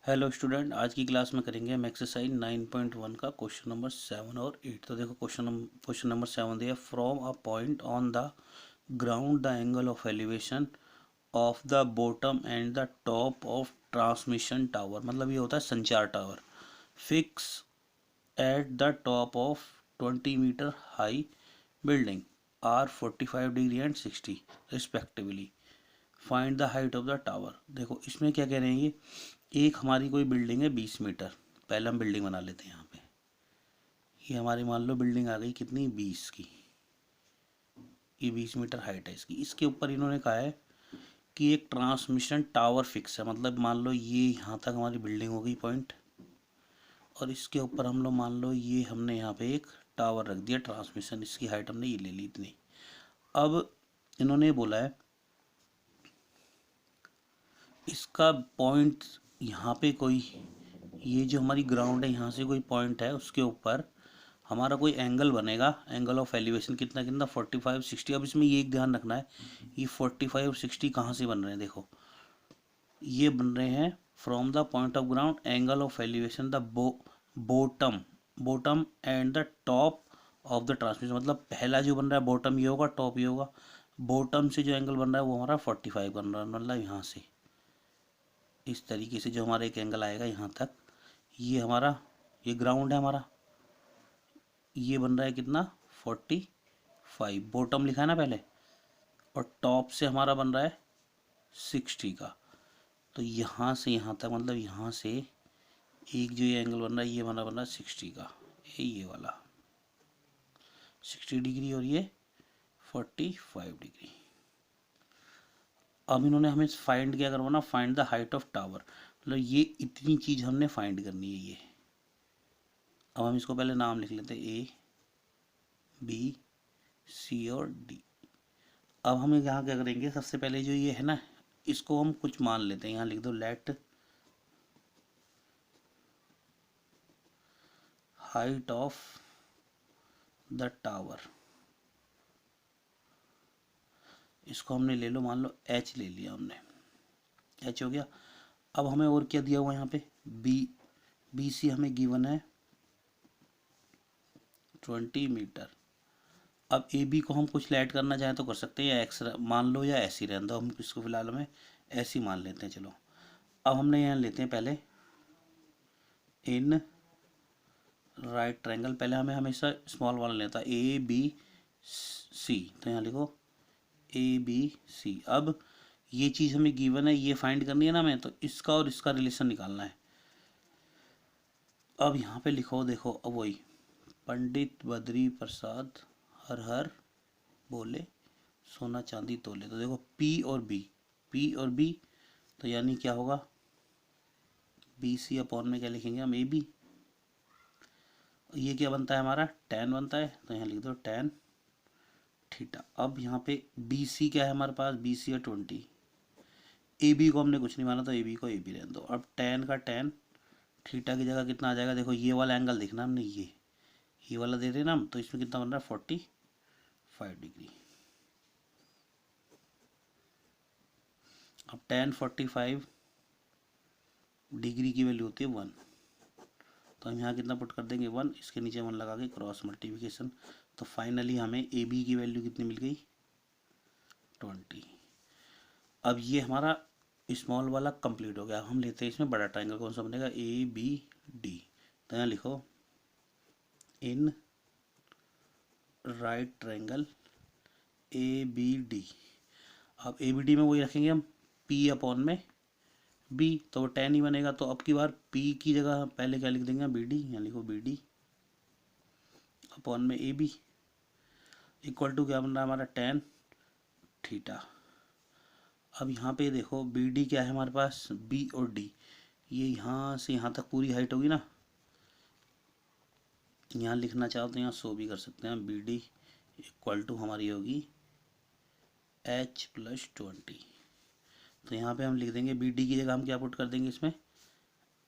Hello student, आज की class में करेंगे हम एक्सरसाइज 9.1 का क्वेश्चन नंबर 7 और 8। तो देखो क्वेश्चन नंबर 7 दिया, from a point on the ground the angle of elevation of the bottom and the top of transmission tower. मतलब ये होता है संचार tower. Fix at the top of 20 metre high building are 45 degree and 60 respectively. Find the height of the tower. देखो इसमें क्या कह रहे हैं, ये एक हमारी कोई बिल्डिंग है 20 मीटर। पहले हम बिल्डिंग बना लेते हैं। यहाँ पे ये हमारी मान लो बिल्डिंग आ गई कितनी, 20 की। ये 20 मीटर हाइट है इसकी। इसके ऊपर इन्होंने कहा है कि एक ट्रांसमिशन टावर फिक्स है। मतलब मान लो ये यहाँ तक हमारी बिल्डिंग हो गई पॉइंट, और इसके ऊपर हम लोग मान लो ये हमने यहाँ पे एक टावर रख दिया ट्रांसमिशन। इसकी हाइट हमने ये ले ली इतनी। अब इन्होंने बोला है इसका पॉइंट यहाँ पे कोई, ये जो हमारी ग्राउंड है यहाँ से कोई पॉइंट है, उसके ऊपर हमारा कोई एंगल बनेगा। एंगल ऑफ एलिवेशन कितना कितना 45 60। अब इसमें ये एक ध्यान रखना है, ये 45 और 60 कहाँ से बन रहे हैं। देखो ये बन रहे हैं from the point of ground angle of elevation the bottom bottom and the top of the transmission. मतलब पहला जो बन रहा है बॉटम ये होगा, टॉप ये होगा। बॉटम से जो एंगल बन रहा है वो हमारा 45 बन रहा है। मतलब यहाँ से इस तरीके से जो हमारा एक एंगल आएगा यहाँ तक, ये हमारा ये ग्राउंड है हमारा, ये बन रहा है कितना 45। बॉटम लिखा है ना पहले, और टॉप से हमारा बन रहा है 60 का। तो यहाँ से यहाँ तक मतलब यहाँ से एक जो ये एंगल बन रहा है ये बन रहा है 60 का। ये वाला 60 डिग्री और ये 45 डिग्री। अब इन्होंने हमें फाइंड क्या करवाना, find the height of tower. मतलब ये इतनी चीज़ हमने फाइंड करनी है ये। अब हम इसको पहले नाम लिख लेते हैं ए बी सी और डी। अब हम यहाँ क्या करेंगे, सबसे पहले जो ये है ना इसको हम कुछ मान लेते हैं। यहाँ लिख दो let height of the tower. इसको हमने ले लो, मान लो एच ले लिया हमने, एच हो गया। अब हमें और क्या दिया हुआ यहाँ पे, बी सी हमें गिवन है 20 मीटर। अब ए बी को हम कुछ ऐड करना चाहें तो कर सकते हैं, या एक्स मान लो या ऐसी रहने दो। हम इसको फिलहाल हमें ऐसी मान लेते हैं। चलो अब हमने यहाँ लेते हैं पहले इन राइट ट्रायंगल। पहले हमें हमेशा स्मॉल वाला लेता है ए बी सी। तो यहाँ लिखो ए बी सी। अब ये चीज़ हमें गिवन है, ये फाइंड करनी है ना हमें, तो इसका और इसका रिलेशन निकालना है। अब यहाँ पे लिखो, देखो अब वही पंडित बद्री प्रसाद हर हर बोले सोना चांदी तोले। तो देखो पी और बी, पी और बी, तो यानी क्या होगा बी सी अपॉन में क्या लिखेंगे हम ए बी। ये क्या बनता है हमारा tan बनता है। तो यहाँ लिख दो tan थीटा। अब यहाँ पे बी सी क्या है हमारे पास, बी सी है 20। ए बी को हमने कुछ नहीं माना तो ए बी को ए बी रहने दो। अब tan का tan थीटा की जगह कितना आ जाएगा, देखो ये वाला एंगल देखना हमने, ये वाला दे रहे ना हम, तो इसमें कितना बन रहा है 45 डिग्री। अब tan 45 डिग्री की वैल्यू होती है 1। तो हम यहाँ कितना पुट कर देंगे 1, इसके नीचे 1 लगा के क्रॉस मल्टीप्लिकेशन। तो फाइनली हमें ए बी की वैल्यू कितनी मिल गई 20। अब ये हमारा स्मॉल वाला कंप्लीट हो गया। हम लेते हैं इसमें बड़ा ट्रायंगल, कौन सा बनेगा ए बी डी। तो यहाँ लिखो in right triangle A B D. अब ए बी डी में वही रखेंगे हम पी अपॉन में बी, तो वो tan ही बनेगा। तो अब की बार पी की जगह पहले क्या लिख देंगे बी डी। यहाँ लिखो बी डी अपॉन में ए बी इक्वल टू क्या बन रहा है हमारा tan थीटा। अब यहाँ पे देखो बी डी क्या है हमारे पास, बी और डी, ये यहाँ से यहाँ तक पूरी हाइट होगी ना। यहाँ लिखना चाहो तो यहाँ सो भी कर सकते हैं। बी डी इक्वल टू हमारी होगी एच प्लस 20। तो यहाँ पे हम लिख देंगे बी डी की जगह हम क्या पुट कर देंगे इसमें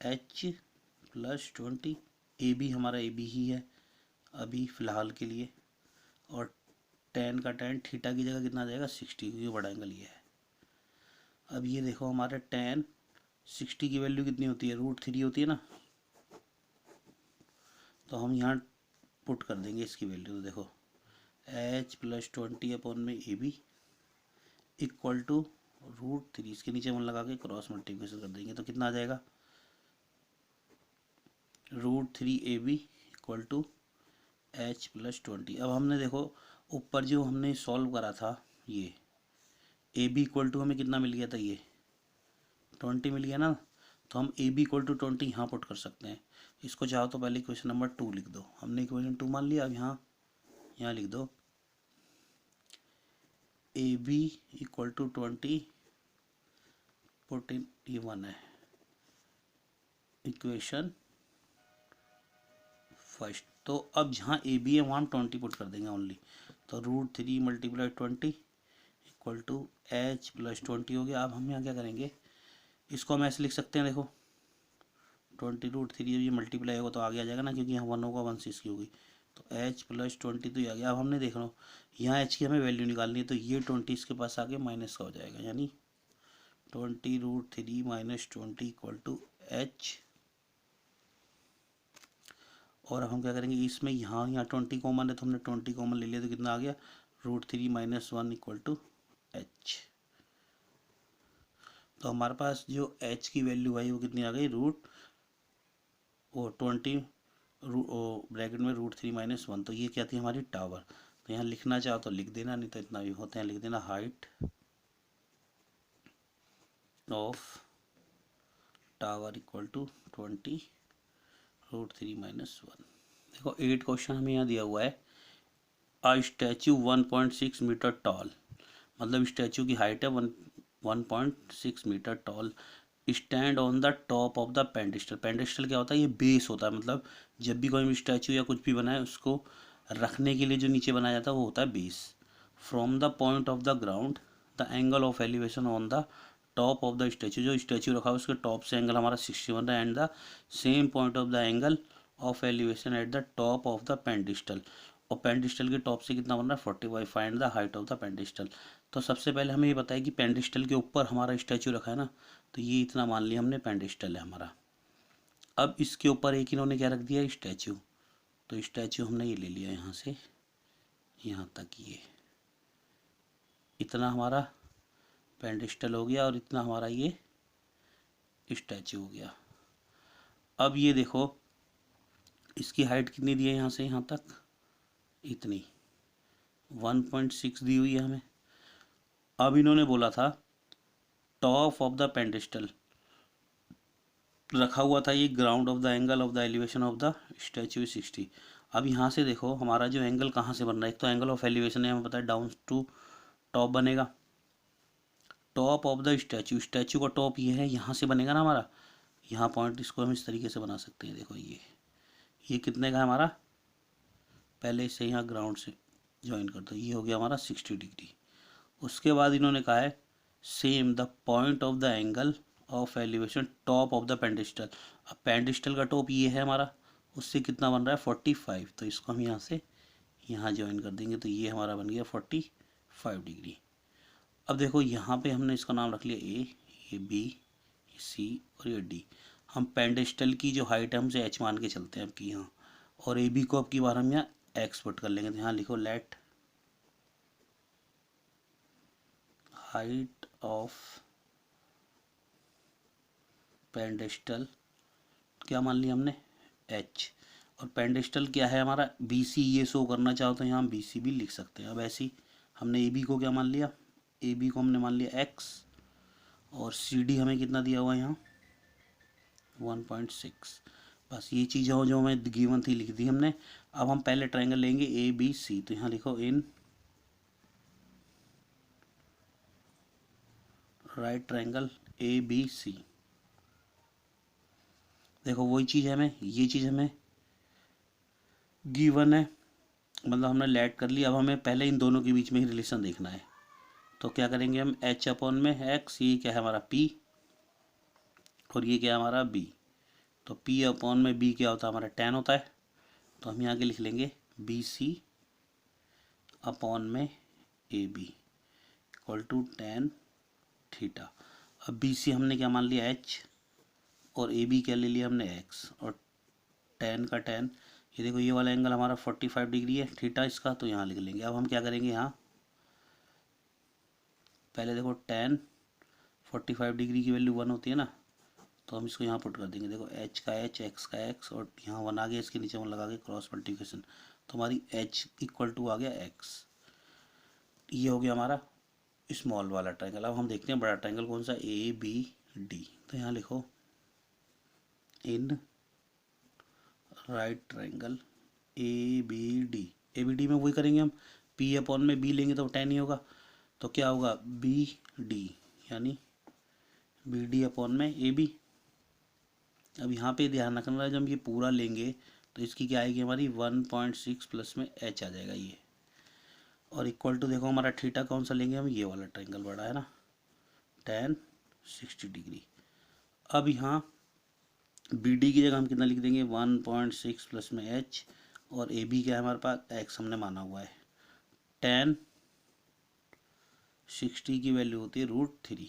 एच प्लस 20। ए बी हमारा ए बी ही है अभी फ़िलहाल के लिए, और tan का tan थीटा की जगह कितना आ जाएगा 60, क्योंकि बड़ा एंगल ये है। अब ये देखो हमारा tan 60 की वैल्यू कितनी होती है, √3 होती है ना। तो हम यहाँ पुट कर देंगे इसकी वैल्यू। तो देखो h + 20 अपॉन में AB इक्वल टू √3, इसके नीचे 1 लगा के क्रॉस मल्टीप्लिकेशन कर देंगे तो कितना आ जाएगा, √3AB इक्वल टू h + 20। अब हमने देखो ऊपर जो हमने सॉल्व करा था, ये AB इक्वल टू हमें कितना मिल गया था, ये 20 मिल गया ना। तो हम AB इक्वल टू 20 यहाँ पुट कर सकते हैं। इसको चाहो तो पहले इक्वेशन नंबर 2 लिख दो, हमने इक्वेशन 2 मान लिया। अब यहाँ लिख दो AB equal to 20 put in, ये 1 है इक्वेशन फर्स्ट। तो अब जहाँ AB है वहाँ हम 20 पुट कर देंगे ओनली। तो √3 × 20 इक्वल टू h + 20 हो गया। अब हम यहाँ क्या करेंगे, इसको हम ऐसे लिख सकते हैं, देखो 20 √3 जब ये मल्टीप्लाई होगा तो आगे आ जाएगा ना, क्योंकि यहाँ 1 होगा 1 से इसकी होगी। तो h + 20 तो ये आ गया। अब हमने देख लो यहाँ h की हमें वैल्यू निकालनी है, तो ये 20 इसके पास आके माइनस का हो जाएगा, यानी 20 √3 - 20 इक्वल टू h। और अब हम क्या करेंगे, इसमें यहाँ 20 कॉमन है तो हमने 20 कॉमन ले लिया, तो कितना आ गया, √3 - 1 इक्वल टू h। तो हमारे पास जो h की वैल्यू आई वो कितनी आ गई, 20 ब्रैकेट में √3 - 1। तो ये क्या थी हमारी टावर। तो यहाँ लिखना चाहो तो लिख देना, नहीं तो इतना भी होते हैं लिख देना, height of tower equal to 20 √3 - 1। देखो 8 क्वेश्चन हमें यहाँ दिया हुआ है। अ स्टैचू 1.6 मीटर टॉल, मतलब स्टैचू की हाइट है 1.6 meter tall, stand on the top of the pedestal. Pedestal क्या होता है, ये बेस होता है, मतलब जब भी कोई भी स्टैचू या कुछ भी बनाए उसको रखने के लिए जो नीचे बनाया जाता है वो होता है base. From the point of the ground the angle of elevation on the top of the statue, जो स्टैचू रखा है उसके टॉप से एंगल हमारा 60 बन रहा है, and the same point of the angle of elevation at the top of the pedestal. और पेंडिस्टल के टॉप से कितना बन रहा है 45। Find the height of the pedestal. तो सबसे पहले हमें ये बताया कि पेंडिस्टल के ऊपर हमारा स्टैचू रखा है ना, तो ये इतना मान लिया हमने पेंडिस्टल है हमारा। अब इसके ऊपर एक इन्होंने क्या रख दिया, स्टैचू। तो स्टैचू हमने ये ले लिया यहाँ से यहाँ तक, ये इतना हमारा पेंडिस्टल हो गया और इतना हमारा ये स्टैचू हो गया। अब ये देखो इसकी हाइट कितनी दी है, यहाँ से यहाँ तक इतनी 1.6 दी हुई है हमें। अब इन्होंने बोला था टॉप ऑफ द पेंडिस्टल रखा हुआ था, ये ground of the angle of the elevation of the statue 60। अब यहाँ से देखो हमारा जो एंगल कहाँ से बन रहा है, एक तो एंगल ऑफ एलिवेशन है, हमें पता है डाउन टू टॉप बनेगा। Top of the statue, statue का टॉप ये है, यहाँ से बनेगा ना हमारा, यहाँ पॉइंट इसको हम इस तरीके से बना सकते हैं। देखो ये कितने का है हमारा, पहले इसे यहाँ ग्राउंड से ज्वाइन कर दो, ये हो गया हमारा 60 डिग्री। उसके बाद इन्होंने कहा है same the point of the angle of elevation top of the pedestal. अब पेंडिस्टल का टॉप ये है हमारा, उससे कितना बन रहा है 45। तो इसको हम यहाँ से यहाँ ज्वाइन कर देंगे, तो ये हमारा बन गया 45 डिग्री। अब देखो यहाँ पे हमने इसका नाम रख लिया ए, ये बी, ये सी और ये डी। हम पेंडिस्टल की जो हाइट है हमसे एच मान के चलते हैं अब की यहाँ, और ए बी को अब की बार हम यहाँ एक्स पुट कर लेंगे। तो यहाँ लिखो लेट हाइट ऑफ पेंडिस्टल क्या मान लिया हमने h, और पेंडिस्टल क्या है हमारा BC, ये शो करना चाहो तो यहाँ BC भी लिख सकते हैं। अब ऐसे ही हमने AB को क्या मान लिया, AB को हमने मान लिया x, और CD हमें कितना दिया हुआ है यहाँ 1.6। बस ये चीज़ हो जो हमें गिवन थी लिख दी हमने। अब हम पहले ट्रायंगल लेंगे ABC, तो यहाँ लिखो इन राइट ट्रायंगल ABC। देखो वही चीज़ है, हमें ये चीज़ हमें गिवन है, मतलब हमने लेट कर लिया। अब हमें पहले इन दोनों के बीच में ही रिलेशन देखना है। तो क्या करेंगे हम h अपॉन में x, ये क्या है हमारा p और ये क्या है हमारा b। तो p अपॉन में b क्या होता है हमारा 10 होता है। तो हम यहाँ के लिख लेंगे BC अपॉन में AB इक्वल टू 10 थीटा। अब BC हमने क्या मान लिया h, और ए बी क्या ले लिया हमने एक्स, और टेन का टेन, ये देखो ये वाला एंगल हमारा 45 डिग्री है थीटा इसका, तो यहाँ लिख लेंगे। अब हम क्या करेंगे, यहाँ पहले देखो टेन 45 डिग्री की वैल्यू 1 होती है ना, तो हम इसको यहाँ पुट कर देंगे। देखो एच का एच, एक्स का एक्स, और यहाँ 1 आ गया, इसके नीचे 1 लगा के क्रॉस मल्टीप्लिकेशन, तो हमारी एच इक्वल टू आ गया एक्स। ये हो गया हमारा स्मॉल वाला ट्रायंगल। अब हम देखते हैं बड़ा ट्रायंगल कौन सा, ए बी डी। तो यहाँ लिखो in right triangle A B D. A B D में वही करेंगे हम, पी अपॉन में बी लेंगे तो 10 ही होगा, तो क्या होगा बी डी, यानी बी डी अपॉन में ए बी। अब यहाँ पे ध्यान रखना है, जब ये पूरा लेंगे तो इसकी क्या आएगी हमारी 1.6 प्लस में एच आ जाएगा ये, और इक्वल टू देखो हमारा थीटा कौन सा लेंगे हम, ये वाला ट्रायंगल बड़ा है ना, tan 60 डिग्री। अब यहाँ बी डी की जगह हम कितना लिख देंगे 1.6 प्लस में एच, और ए बी क्या है हमारे पास एक्स हमने माना हुआ है, tan 60 की वैल्यू होती है √3,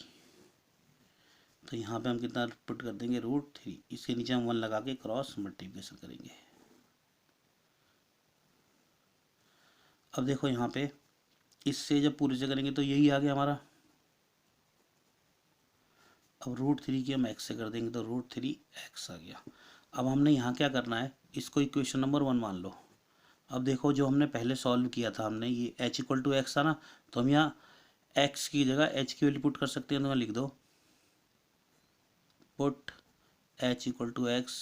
तो यहाँ पे हम कितना पुट कर देंगे √3, इसके नीचे हम 1 लगा के क्रॉस मल्टीप्लिकेशन करेंगे। अब देखो यहाँ पे इससे जब पूरे से करेंगे तो यही आ गया हमारा। अब √3 की हम x से कर देंगे तो √3 x आ गया। अब हमने यहाँ क्या करना है, इसको इक्वेशन नंबर 1 मान लो। अब देखो जो हमने पहले सॉल्व किया था हमने, ये h इक्वल टू एक्स था ना, तो हम यहाँ x की जगह h की वैल्यू पुट कर सकते हैं, तो यहाँ लिख दो put h equal to x,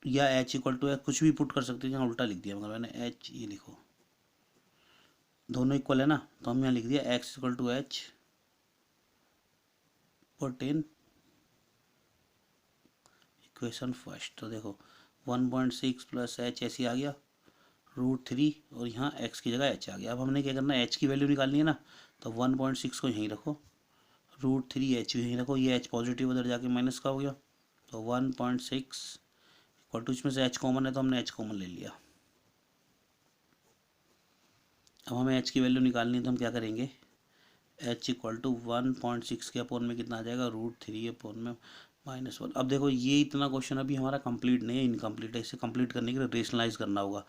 या h इक्वल टू एक्स कुछ भी पुट कर सकते हैं, यहाँ उल्टा लिख दिया मगर मैंने h, ये लिखो दोनों इक्वल है ना, तो हम यहाँ लिख दिया x equal to H, put in equation first. तो देखो 1.6 प्लस एच ऐसे आ गया √3, और यहाँ x की जगह h आ गया। अब हमने क्या करना है, h की वैल्यू निकालनी है ना, तो 1.6 को यहीं रखो, √3 h यहीं रखो, ये h पॉजिटिव उधर जाके माइनस का हो गया, तो 1.6 इक्वल टू, इसमें से h कॉमन है तो हमने h कॉमन ले लिया। अब हमें h की वैल्यू निकालनी है, तो हम क्या करेंगे, h इक्वल टू 1.6 के अपॉन में कितना आ जाएगा √3 अपॉन में -1। अब देखो ये इतना क्वेश्चन अभी हमारा कंप्लीट नहीं है, इनकम्प्लीट है, इसे कंप्लीट करने के लिए रेशनलाइज करना होगा।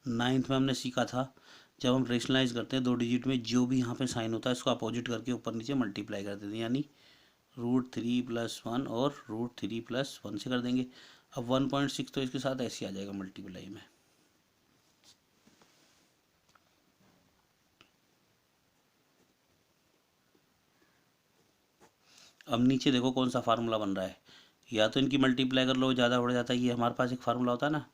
9th में हमने सीखा था, जब हम रेशनलाइज करते हैं 2 डिजिट में जो भी यहाँ पे साइन होता है इसको अपोजिट करके ऊपर नीचे मल्टीप्लाई कर देते हैं, यानी √3 + 1 और √3 + 1 से कर देंगे। अब 1.6 तो इसके साथ ऐसे आ जाएगा मल्टीप्लाई में। अब नीचे देखो कौन सा फार्मूला बन रहा है, या तो इनकी मल्टीप्लाई कर लो, ज़्यादा बढ़ जाता है। ये हमारे पास एक फार्मूला होता है ना,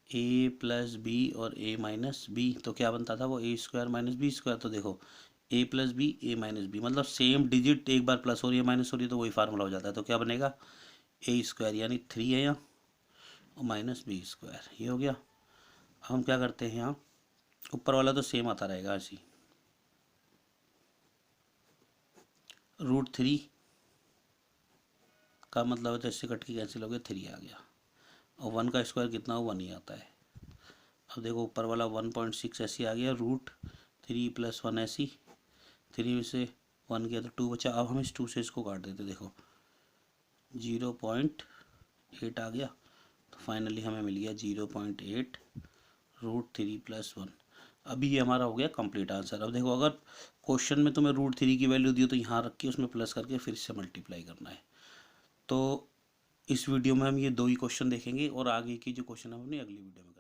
a + b और a - b, तो क्या बनता था वो a² - b²। तो देखो a + b a - b, मतलब सेम डिजिट एक बार प्लस हो रही है माइनस हो रही है तो वही फार्मूला हो जाता है। तो क्या बनेगा a² यानी 3 है यहाँ, और -b², ये हो गया। अब हम क्या करते हैं, यहाँ ऊपर वाला तो सेम आता रहेगा ऐसे, √3 का मतलब है तो इससे कट के कैंसिल हो गया, 3 आ गया, और 1 का स्क्वायर कितना हो 1 ही आता है। अब देखो ऊपर वाला 1.6 ऐसी आ गया, √3 + 1 ऐसी, 3 में से 1 गया तो 2 बचा। अब हम इस 2 से इसको काट देते, देखो 0.8 आ गया, तो फाइनली हमें मिल गया 0.8 √3 + 1। अभी ये हमारा हो गया कंप्लीट आंसर। अब देखो अगर क्वेश्चन में तुम्हें √3 की वैल्यू दी हो तो यहाँ रख के उसमें प्लस करके फिर से मल्टीप्लाई करना है। तो इस वीडियो में हम ये 2 ही क्वेश्चन देखेंगे, और आगे की जो क्वेश्चन है अपनी अगली वीडियो में